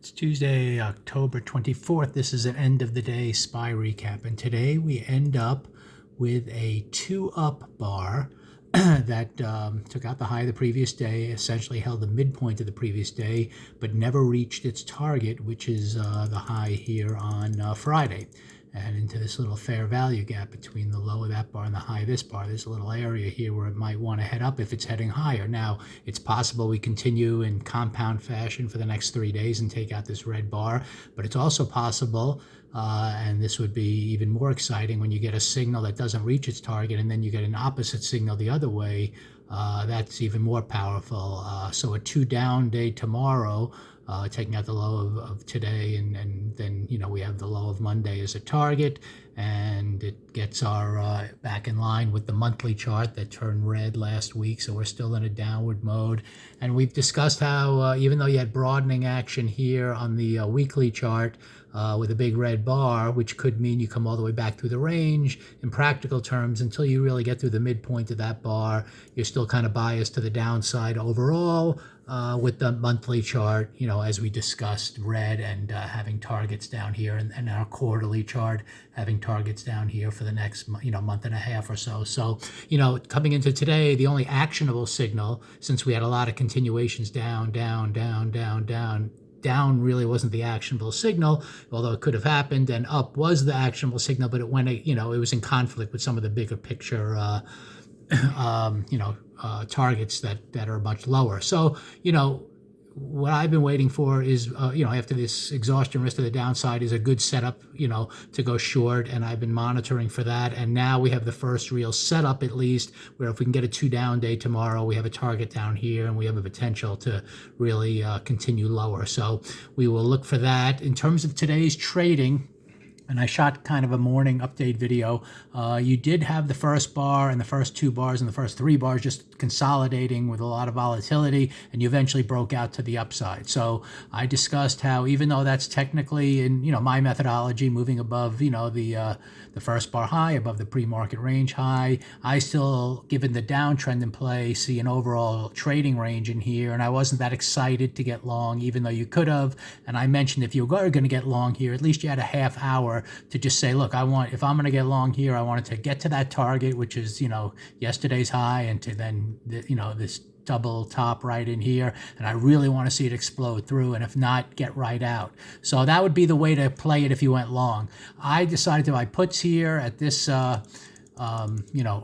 It's Tuesday, October 24th. This is an end of the day SPY recap. And today we end up with a 2-up bar that took out the high of the previous day, essentially held the midpoint of the previous day, but never reached its target, which is the high here on Friday. And into this little fair value gap between the low of that bar and the high of this bar. There's a little area here where it might want to head up if it's heading higher. Now, it's possible we continue in compound fashion for the next 3 days and take out this red bar, but it's also possible, and this would be even more exciting when you get a signal that doesn't reach its target and then you get an opposite signal the other way. That's even more powerful. So a 2-down day tomorrow, taking out the low of today, and then we have the low of Monday as a target, and it gets our back in line with the monthly chart that turned red last week. So we're still in a downward mode, and we've discussed how even though you had broadening action here on the weekly chart with a big red bar, which could mean you come all the way back through the range, in practical terms, until you really get through the midpoint of that bar, you're still kind of biased to the downside overall. With the monthly chart, as we discussed, red and having targets down here, and our quarterly chart having targets down here for the next month and a half or so. So, coming into today, the only actionable signal, since we had a lot of continuations down really wasn't the actionable signal, although it could have happened, and up was the actionable signal, but it went, it was in conflict with some of the bigger picture targets that are much lower. So, what I've been waiting for is, after this exhaustion risk to the downside, is a good setup, to go short, and I've been monitoring for that. And now we have the first real setup, at least, where if we can get a 2-down day tomorrow, we have a target down here, and we have a potential to really continue lower. So we will look for that. In terms of today's trading, and I shot kind of a morning update video. You did have the first bar and the first 2 bars and the first 3 bars just consolidating with a lot of volatility, and you eventually broke out to the upside. So I discussed how, even though that's technically in my methodology, moving above the first bar high, above the pre-market range high, I still, given the downtrend in play, see an overall trading range in here, and I wasn't that excited to get long, even though you could have. And I mentioned if you were going to get long here, at least you had a half hour to just say, look, if I'm going to get long here, I wanted to get to that target, which is, yesterday's high, and to then, this double top right in here, and I really want to see it explode through, and if not, get right out. So that would be the way to play it if you went long. I decided to buy puts here at this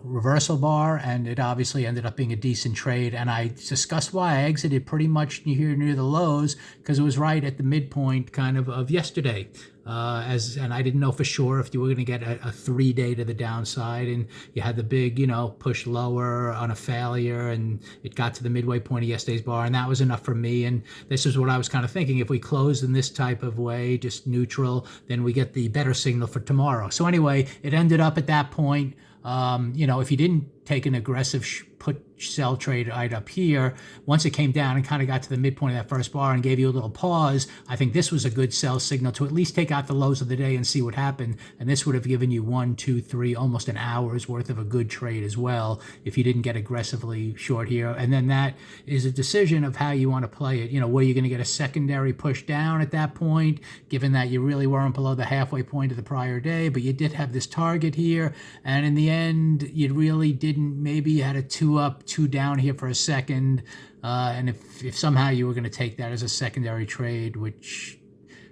reversal bar, and it obviously ended up being a decent trade. And I discussed why I exited pretty much here near the lows, because it was right at the midpoint kind of yesterday. And I didn't know for sure if you were going to get a 3-day to the downside, and you had the big, push lower on a failure, and it got to the midway point of yesterday's bar, and that was enough for me. And this is what I was kind of thinking. If we close in this type of way, just neutral, then we get the better signal for tomorrow. So anyway, it ended up at that point, if you didn't take an aggressive put sell trade right up here, once it came down and kind of got to the midpoint of that first bar and gave you a little pause, I think this was a good sell signal to at least take out the lows of the day and see what happened. And this would have given you 1, 2, 3, almost an hour's worth of a good trade as well, if you didn't get aggressively short here. And then that is a decision of how you want to play it. Were you going to get a secondary push down at that point, given that you really weren't below the halfway point of the prior day, but you did have this target here, and in the end, you really didn't. Maybe you had a 2 up, 2 down here for a second, and if somehow you were going to take that as a secondary trade, which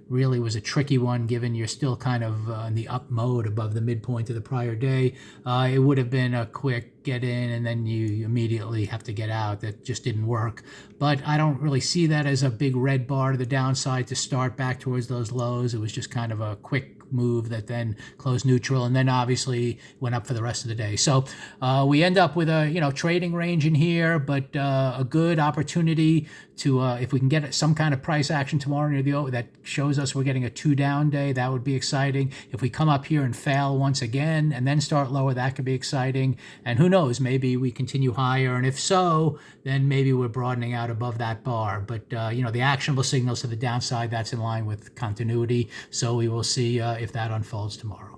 really was a tricky one given you're still kind of in the up mode above the midpoint of the prior day, it would have been a quick get in and then you immediately have to get out. That just didn't work. But I don't really see that as a big red bar to the downside to start back towards those lows. It was just kind of a quick move that then closed neutral, and then obviously went up for the rest of the day. So we end up with a trading range in here, but a good opportunity to if we can get some kind of price action tomorrow near the that shows us we're getting a 2-down day, that would be exciting. If we come up here and fail once again and then start lower, that could be exciting. And who knows, maybe we continue higher, and if so, then maybe we're broadening out above that bar. But the actionable signals to the downside, that's in line with continuity. So we will see if that unfolds tomorrow.